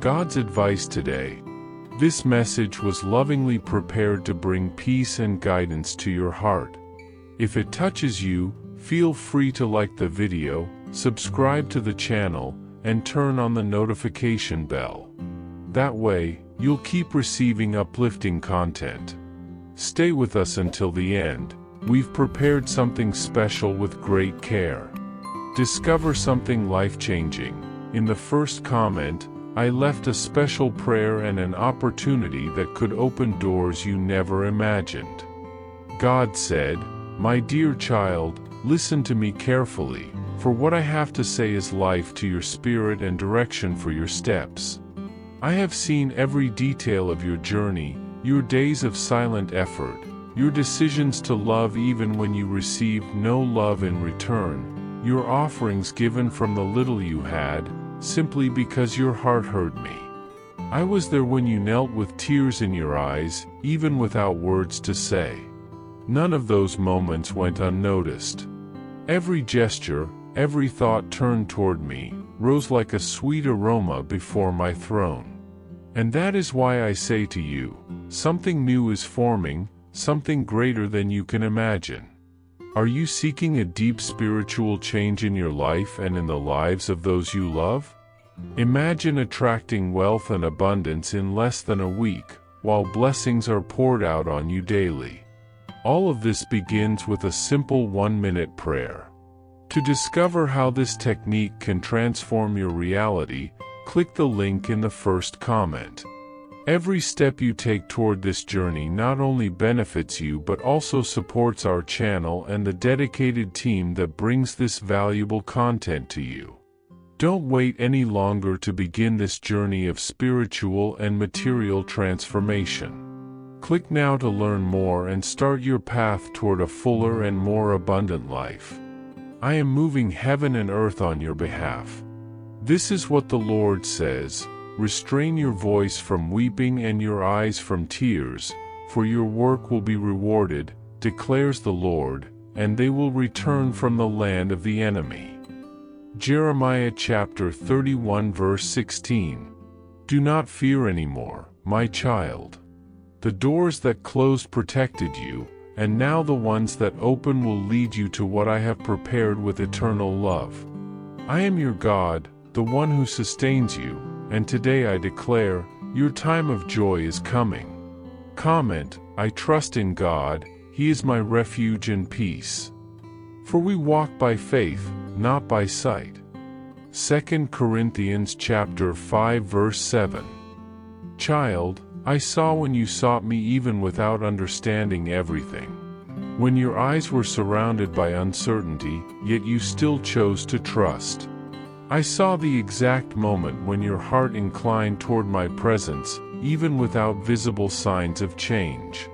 God's advice today. This message was lovingly prepared to bring peace and guidance to your heart. If it touches you, feel free to like the video, subscribe to the channel, and turn on the notification bell. That way, you'll keep receiving uplifting content. Stay with us until the end. We've prepared something special with great care. Discover something life-changing. In the first comment, I left a special prayer and an opportunity that could open doors you never imagined. God said, "My dear child, listen to me carefully, for what I have to say is life to your spirit and direction for your steps. I have seen every detail of your journey, your days of silent effort, your decisions to love even when you received no love in return, your offerings given from the little you had, simply because your heart heard me. I was there when you knelt with tears in your eyes, even without words to say. None of those moments went unnoticed. Every gesture, every thought turned toward me, rose like a sweet aroma before my throne. And that is why I say to you, something new is forming, something greater than you can imagine. Are you seeking a deep spiritual change in your life and in the lives of those you love? Imagine attracting wealth and abundance in less than a week, while blessings are poured out on you daily. All of this begins with a simple 1-minute prayer. To discover how this technique can transform your reality, click the link in the first comment. Every step you take toward this journey not only benefits you but also supports our channel and the dedicated team that brings this valuable content to you. Don't wait any longer to begin this journey of spiritual and material transformation. Click now to learn more and start your path toward a fuller and more abundant life. I am moving heaven and earth on your behalf. This is what the Lord says. Restrain your voice from weeping and your eyes from tears, for your work will be rewarded, declares the Lord, and they will return from the land of the enemy. Jeremiah chapter 31 verse 16. Do not fear anymore, my child. The doors that closed protected you, and now the ones that open will lead you to what I have prepared with eternal love. I am your God, the one who sustains you, and today I declare, your time of joy is coming. Comment, I trust in God, He is my refuge and peace. For we walk by faith, not by sight. 2 Corinthians chapter 5 verse 7. Child, I saw when you sought me even without understanding everything. When your eyes were surrounded by uncertainty, yet you still chose to trust. I saw the exact moment when your heart inclined toward my presence, even without visible signs of change.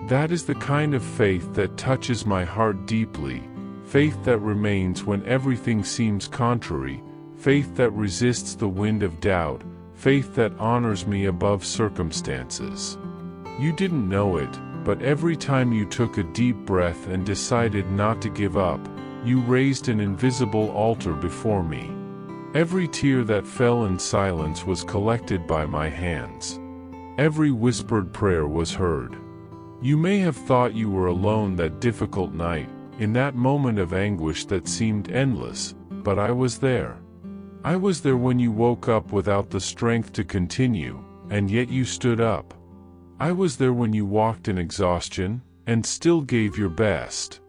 That is the kind of faith that touches my heart deeply, faith that remains when everything seems contrary, faith that resists the wind of doubt, faith that honors me above circumstances. You didn't know it, but every time you took a deep breath and decided not to give up, you raised an invisible altar before me. Every tear that fell in silence was collected by my hands. Every whispered prayer was heard. You may have thought you were alone that difficult night, in that moment of anguish that seemed endless, but I was there. I was there when you woke up without the strength to continue, and yet you stood up. I was there when you walked in exhaustion, and still gave your best.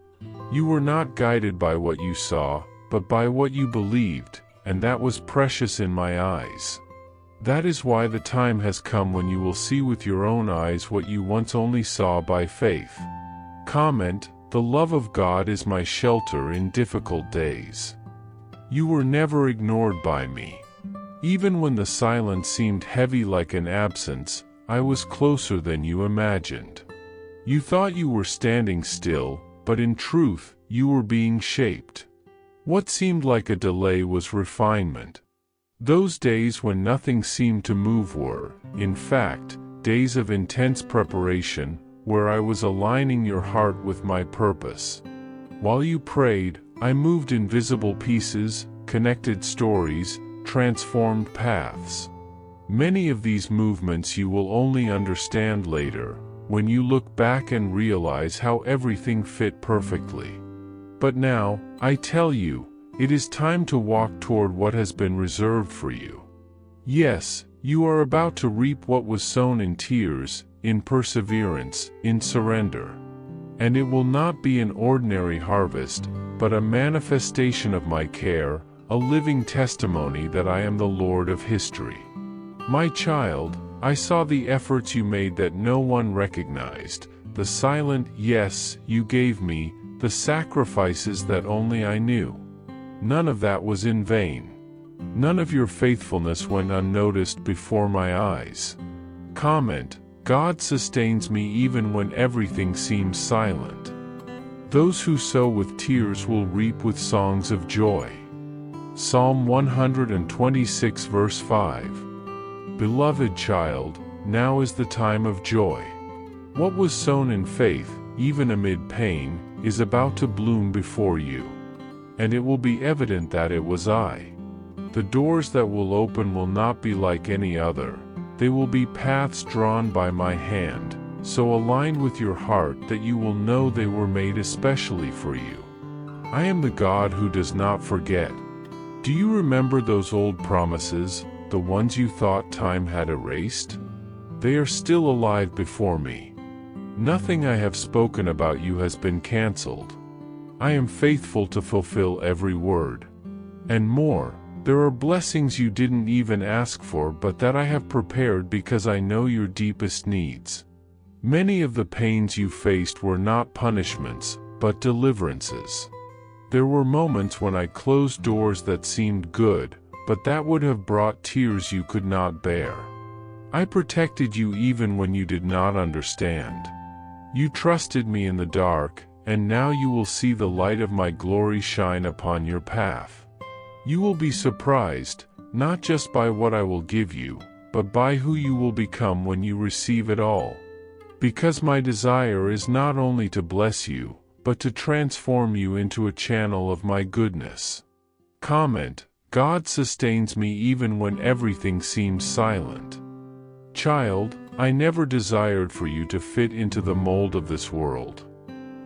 You were not guided by what you saw, but by what you believed, and that was precious in my eyes. That is why the time has come when you will see with your own eyes what you once only saw by faith. Comment, the love of God is my shelter in difficult days. You were never ignored by me. Even when the silence seemed heavy like an absence, I was closer than you imagined. You thought you were standing still, but in truth, you were being shaped. What seemed like a delay was refinement. Those days when nothing seemed to move were, in fact, days of intense preparation, where I was aligning your heart with my purpose. While you prayed, I moved invisible pieces, connected stories, transformed paths. Many of these movements you will only understand later, when you look back and realize how everything fit perfectly. But now, I tell you, it is time to walk toward what has been reserved for you. Yes, you are about to reap what was sown in tears, in perseverance, in surrender. And it will not be an ordinary harvest, but a manifestation of my care, a living testimony that I am the Lord of history. My child, I saw the efforts you made that no one recognized, the silent yes you gave me, the sacrifices that only I knew. None of that was in vain. None of your faithfulness went unnoticed before my eyes. Comment: God sustains me even when everything seems silent. Those who sow with tears will reap with songs of joy. Psalm 126 verse 5. Beloved child, now is the time of joy. What was sown in faith, even amid pain, is about to bloom before you. And it will be evident that it was I. The doors that will open will not be like any other. They will be paths drawn by my hand, so aligned with your heart that you will know they were made especially for you. I am the God who does not forget. Do you remember those old promises, the ones you thought time had erased? They are still alive before me. Nothing I have spoken about you has been canceled. I am faithful to fulfill every word. And more, there are blessings you didn't even ask for but that I have prepared because I know your deepest needs. Many of the pains you faced were not punishments, but deliverances. There were moments when I closed doors that seemed good, but that would have brought tears you could not bear. I protected you even when you did not understand. You trusted me in the dark, and now you will see the light of my glory shine upon your path. You will be surprised, not just by what I will give you, but by who you will become when you receive it all. Because my desire is not only to bless you, but to transform you into a channel of my goodness. Comment: God sustains me even when everything seems silent. Child, I never desired for you to fit into the mold of this world.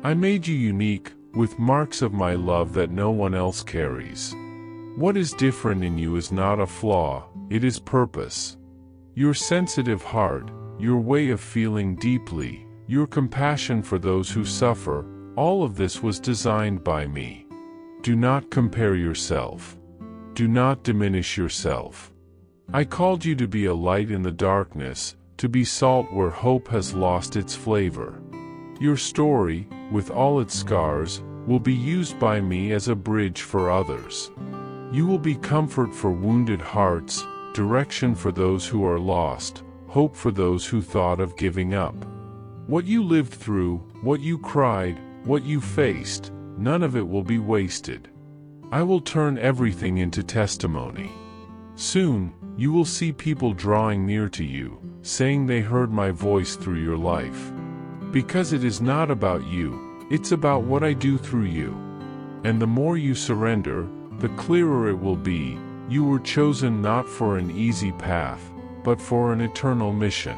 I made you unique, with marks of my love that no one else carries. What is different in you is not a flaw, it is purpose. Your sensitive heart, your way of feeling deeply, your compassion for those who suffer, all of this was designed by me. Do not compare yourself. Do not diminish yourself. I called you to be a light in the darkness, to be salt where hope has lost its flavor. Your story, with all its scars, will be used by me as a bridge for others. You will be comfort for wounded hearts, direction for those who are lost, hope for those who thought of giving up. What you lived through, what you cried, what you faced, none of it will be wasted. I will turn everything into testimony. Soon, you will see people drawing near to you, saying they heard my voice through your life. Because it is not about you, it's about what I do through you. And the more you surrender, the clearer it will be. You were chosen not for an easy path, but for an eternal mission.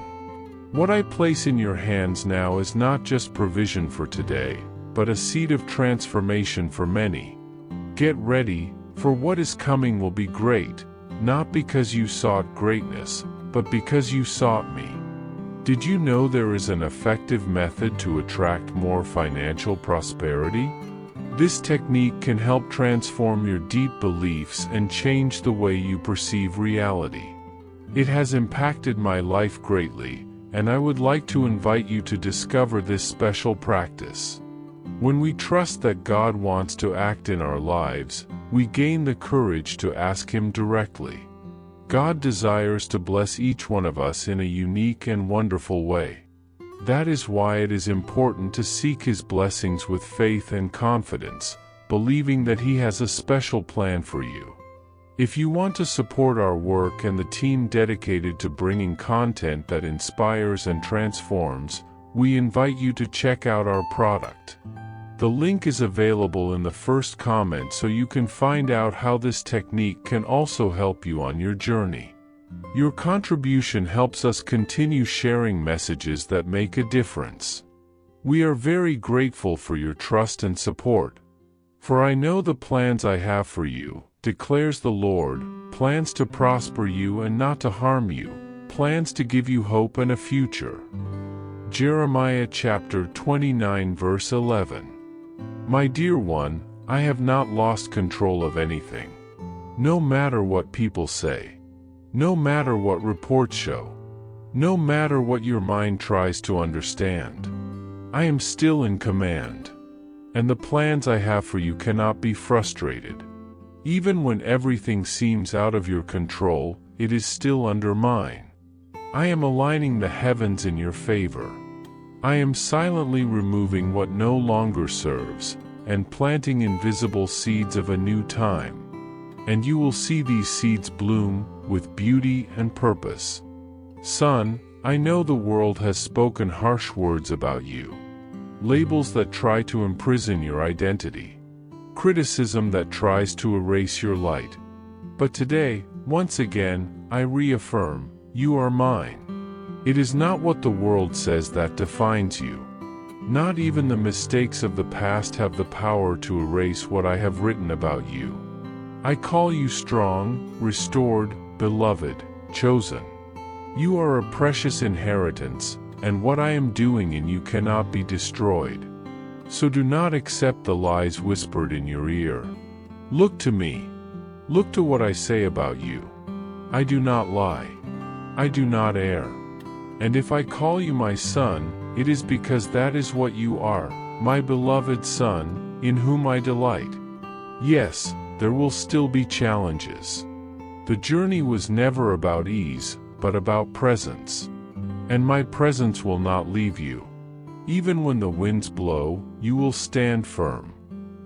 What I place in your hands now is not just provision for today, but a seed of transformation for many. Get ready, for what is coming will be great, not because you sought greatness, but because you sought me. Did you know there is an effective method to attract more financial prosperity? This technique can help transform your deep beliefs and change the way you perceive reality. It has impacted my life greatly, and I would like to invite you to discover this special practice. When we trust that God wants to act in our lives, we gain the courage to ask Him directly. God desires to bless each one of us in a unique and wonderful way. That is why it is important to seek His blessings with faith and confidence, believing that He has a special plan for you. If you want to support our work and the team dedicated to bringing content that inspires and transforms, we invite you to check out our product. The link is available in the first comment so you can find out how this technique can also help you on your journey. Your contribution helps us continue sharing messages that make a difference. We are very grateful for your trust and support. For I know the plans I have for you, declares the Lord, plans to prosper you and not to harm you, plans to give you hope and a future. Jeremiah chapter 29 verse 11. My dear one, I have not lost control of anything. No matter what people say. No matter what reports show. No matter what your mind tries to understand. I am still in command. And the plans I have for you cannot be frustrated. Even when everything seems out of your control, it is still under mine. I am aligning the heavens in your favor. I am silently removing what no longer serves, and planting invisible seeds of a new time. And you will see these seeds bloom, with beauty and purpose. Son, I know the world has spoken harsh words about you. Labels that try to imprison your identity. Criticism that tries to erase your light. But today, once again, I reaffirm, you are mine. It is not what the world says that defines you. Not even the mistakes of the past have the power to erase what I have written about you. I call you strong, restored, beloved, chosen. You are a precious inheritance, and what I am doing in you cannot be destroyed. So do not accept the lies whispered in your ear. Look to me. Look to what I say about you. I do not lie. I do not err. And if I call you my son, it is because that is what you are, my beloved son, in whom I delight. Yes, there will still be challenges. The journey was never about ease, but about presence. And my presence will not leave you. Even when the winds blow, you will stand firm.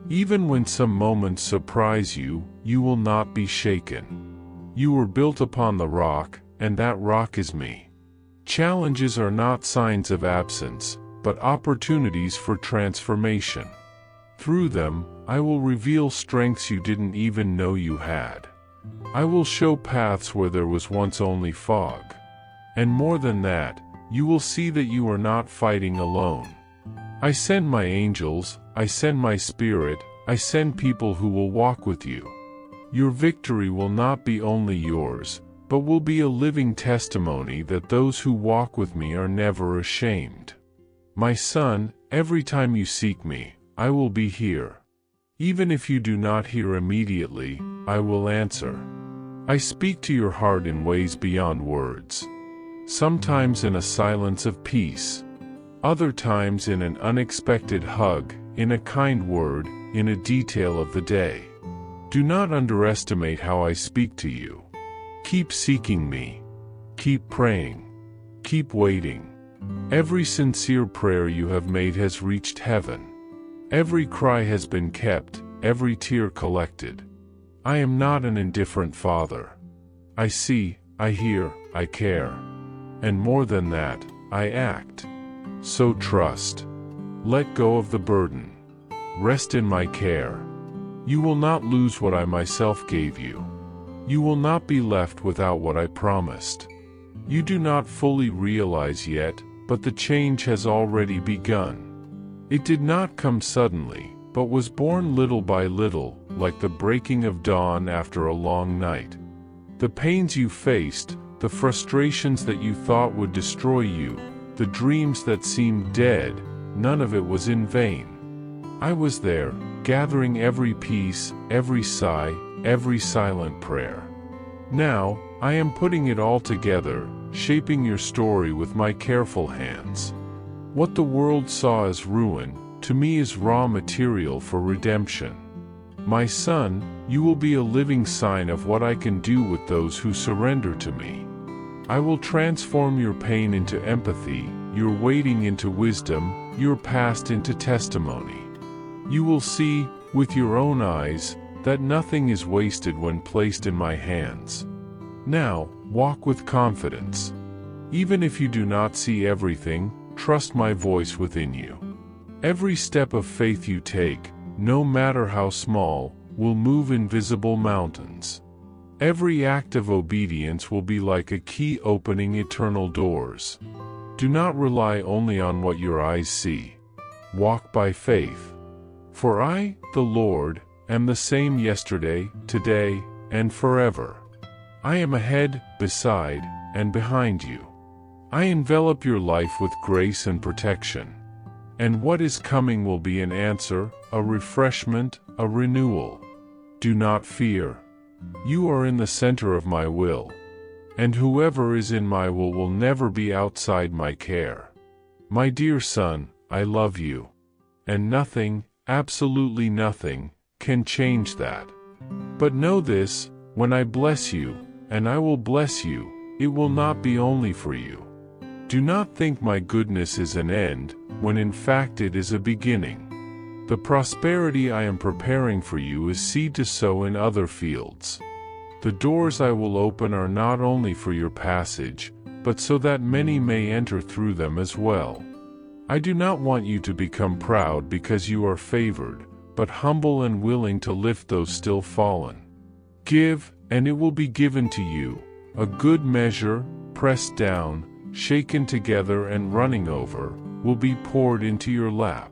Even when some moments surprise you, you will not be shaken. You were built upon the rock, and that rock is me. Challenges are not signs of absence, but opportunities for transformation. Through them, I will reveal strengths you didn't even know you had. I will show paths where there was once only fog. And more than that, you will see that you are not fighting alone. I send my angels, I send my spirit, I send people who will walk with you. Your victory will not be only yours, but will be a living testimony that those who walk with me are never ashamed. My son, every time you seek me, I will be here. Even if you do not hear immediately, I will answer. I speak to your heart in ways beyond words. Sometimes in a silence of peace. Other times in an unexpected hug, in a kind word, in a detail of the day. Do not underestimate how I speak to you. Keep seeking me. Keep praying. Keep waiting. Every sincere prayer you have made has reached heaven. Every cry has been kept, every tear collected. I am not an indifferent father. I see, I hear, I care. And more than that, I act. So trust. Let go of the burden. Rest in my care. You will not lose what I myself gave you. You will not be left without what I promised. You do not fully realize yet, but the change has already begun. It did not come suddenly, but was born little by little, like the breaking of dawn after a long night. The pains you faced, the frustrations that you thought would destroy you, the dreams that seemed dead, none of it was in vain. I was there, gathering every piece, every sigh, every silent prayer. Now, I am putting it all together, shaping your story with my careful hands. What the world saw as ruin, to me is raw material for redemption. My son, you will be a living sign of what I can do with those who surrender to me. I will transform your pain into empathy, your waiting into wisdom, your past into testimony. You will see, with your own eyes, that nothing is wasted when placed in my hands. Now, walk with confidence. Even if you do not see everything, trust my voice within you. Every step of faith you take, no matter how small, will move invisible mountains. Every act of obedience will be like a key opening eternal doors. Do not rely only on what your eyes see. Walk by faith. For I, the Lord, am the same yesterday, today, and forever. I am ahead, beside, and behind you. I envelop your life with grace and protection. And what is coming will be an answer, a refreshment, a renewal. Do not fear. You are in the center of my will. And whoever is in my will never be outside my care. My dear son, I love you. And nothing, absolutely nothing, can change that. But know this, when I bless you, and I will bless you, it will not be only for you. Do not think my goodness is an end, when in fact it is a beginning. The prosperity I am preparing for you is seed to sow in other fields. The doors I will open are not only for your passage, but so that many may enter through them as well. I do not want you to become proud because you are favored, but humble and willing to lift those still fallen. Give, and it will be given to you, a good measure, pressed down, shaken together and running over, will be poured into your lap.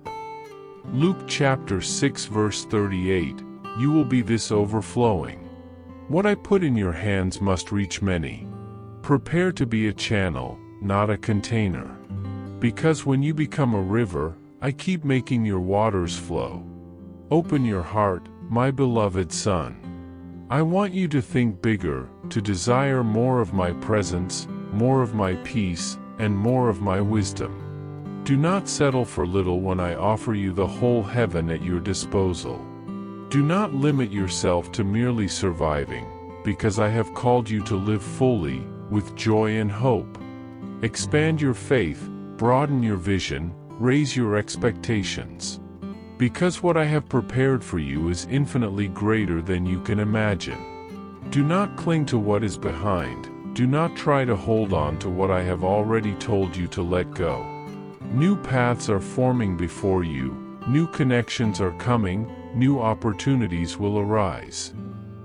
Luke chapter 6 verse 38, you will be this overflowing. What I put in your hands must reach many. Prepare to be a channel, not a container. Because when you become a river, I keep making your waters flow. Open your heart, my beloved son. I want you to think bigger, to desire more of my presence, more of my peace, and more of my wisdom. Do not settle for little when I offer you the whole heaven at your disposal. Do not limit yourself to merely surviving, because I have called you to live fully, with joy and hope. Expand your faith, broaden your vision, raise your expectations. Because what I have prepared for you is infinitely greater than you can imagine. Do not cling to what is behind, do not try to hold on to what I have already told you to let go. New paths are forming before you, new connections are coming, new opportunities will arise.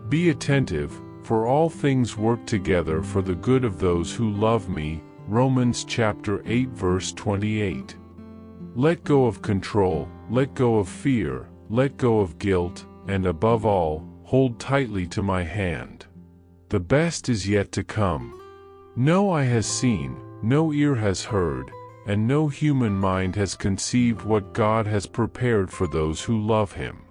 Be attentive, for all things work together for the good of those who love me. Romans chapter 8 verse 28. Let go of control, let go of fear, let go of guilt, and above all, hold tightly to my hand. The best is yet to come. No eye has seen, no ear has heard, and no human mind has conceived what God has prepared for those who love him.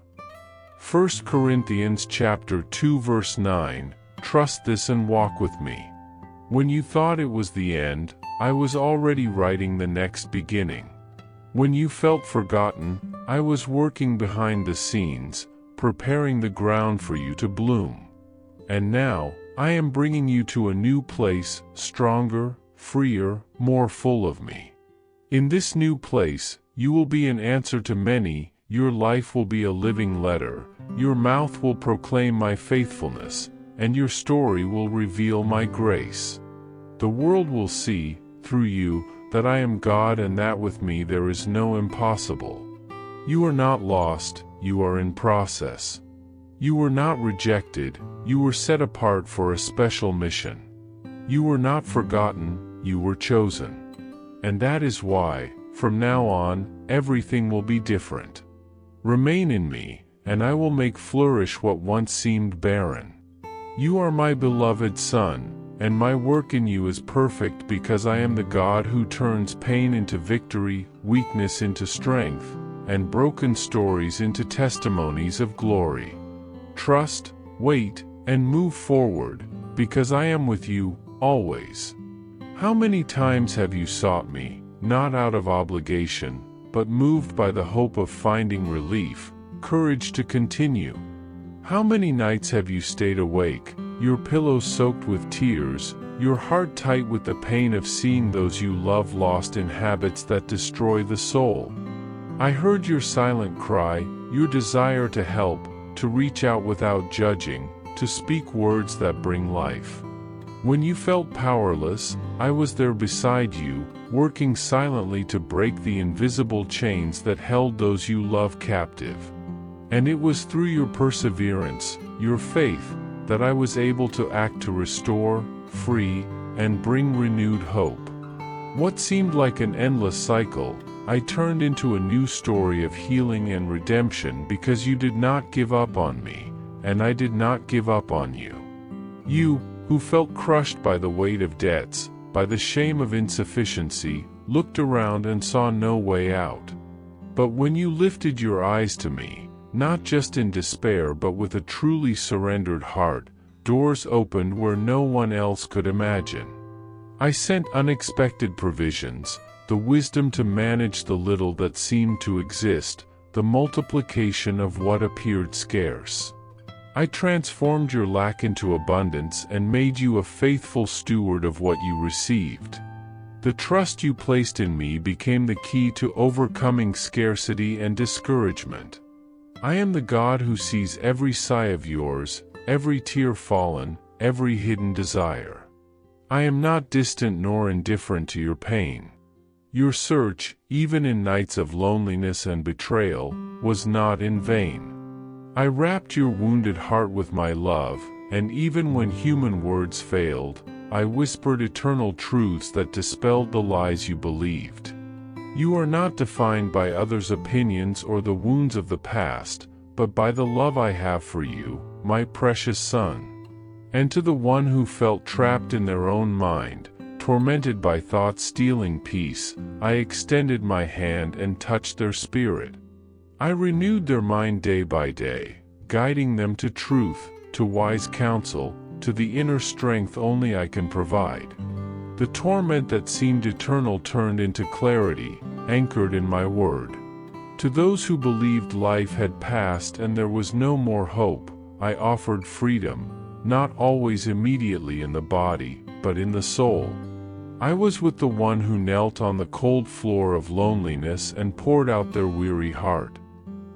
1 Corinthians chapter 2 verse 9, trust this and walk with me. When you thought it was the end, I was already writing the next beginning. When you felt forgotten, I was working behind the scenes, preparing the ground for you to bloom. And now, I am bringing you to a new place, stronger, freer, more full of me. In this new place, you will be an answer to many, your life will be a living letter, your mouth will proclaim my faithfulness, and your story will reveal my grace. The world will see, through you, that I am God and that with me there is no impossible. You are not lost, you are in process. You were not rejected, you were set apart for a special mission. You were not forgotten, you were chosen. And that is why, from now on, everything will be different. Remain in me, and I will make flourish what once seemed barren. You are my beloved son, and my work in you is perfect because I am the God who turns pain into victory, weakness into strength, and broken stories into testimonies of glory. Trust, wait, and move forward, because I am with you, always. How many times have you sought me, not out of obligation, but moved by the hope of finding relief, courage to continue? How many nights have you stayed awake, your pillows soaked with tears, your heart tight with the pain of seeing those you love lost in habits that destroy the soul? I heard your silent cry, your desire to help, to reach out without judging, to speak words that bring life. When you felt powerless, I was there beside you, working silently to break the invisible chains that held those you love captive. And it was through your perseverance, your faith, that I was able to act to restore, free, and bring renewed hope. What seemed like an endless cycle, I turned into a new story of healing and redemption because you did not give up on me, and I did not give up on you. You, who felt crushed by the weight of debts, by the shame of insufficiency, looked around and saw no way out. But when you lifted your eyes to me, not just in despair but with a truly surrendered heart, doors opened where no one else could imagine. I sent unexpected provisions, the wisdom to manage the little that seemed to exist, the multiplication of what appeared scarce. I transformed your lack into abundance and made you a faithful steward of what you received. The trust you placed in me became the key to overcoming scarcity and discouragement. I am the God who sees every sigh of yours, every tear fallen, every hidden desire. I am not distant nor indifferent to your pain. Your search, even in nights of loneliness and betrayal, was not in vain. I wrapped your wounded heart with my love, and even when human words failed, I whispered eternal truths that dispelled the lies you believed. You are not defined by others' opinions or the wounds of the past, but by the love I have for you, my precious son. And to the one who felt trapped in their own mind, tormented by thoughts stealing peace, I extended my hand and touched their spirit. I renewed their mind day by day, guiding them to truth, to wise counsel, to the inner strength only I can provide. The torment that seemed eternal turned into clarity, anchored in my word. To those who believed life had passed and there was no more hope, I offered freedom, not always immediately in the body, but in the soul. I was with the one who knelt on the cold floor of loneliness and poured out their weary heart.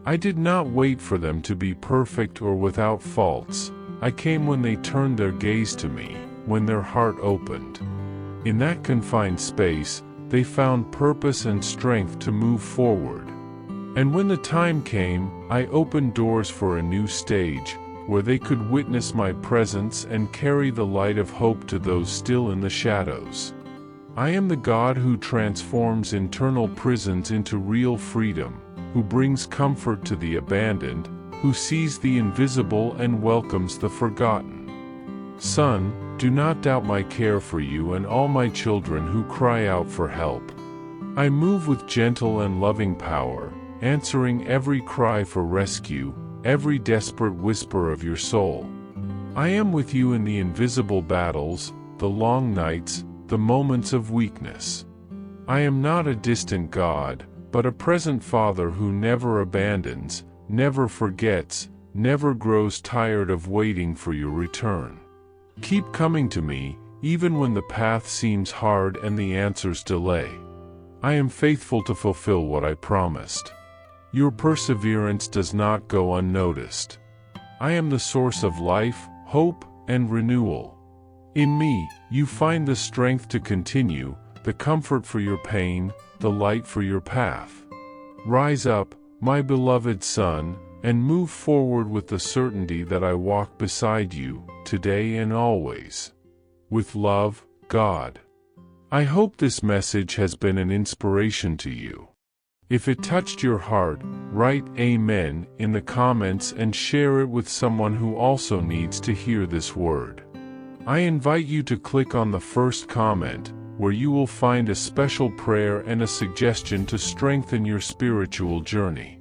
I did not wait for them to be perfect or without faults. I came when they turned their gaze to me, when their heart opened. In that confined space, they found purpose and strength to move forward. And when the time came, I opened doors for a new stage, where they could witness my presence and carry the light of hope to those still in the shadows. I am the God who transforms internal prisons into real freedom, who brings comfort to the abandoned, who sees the invisible and welcomes the forgotten. Son, do not doubt my care for you and all my children who cry out for help. I move with gentle and loving power, answering every cry for rescue, every desperate whisper of your soul. I am with you in the invisible battles, the long nights, the moments of weakness. I am not a distant God, but a present Father who never abandons, never forgets, never grows tired of waiting for your return. Keep coming to me, even when the path seems hard and the answers delay. I am faithful to fulfill what I promised. Your perseverance does not go unnoticed. I am the source of life, hope, and renewal. In me, you find the strength to continue, the comfort for your pain, the light for your path. Rise up, my beloved son, and move forward with the certainty that I walk beside you, today and always. With love, God. I hope this message has been an inspiration to you. If it touched your heart, write Amen in the comments and share it with someone who also needs to hear this word. I invite you to click on the first comment, where you will find a special prayer and a suggestion to strengthen your spiritual journey.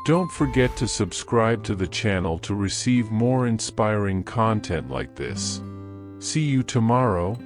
Don't forget to subscribe to the channel to receive more inspiring content like this. See you tomorrow.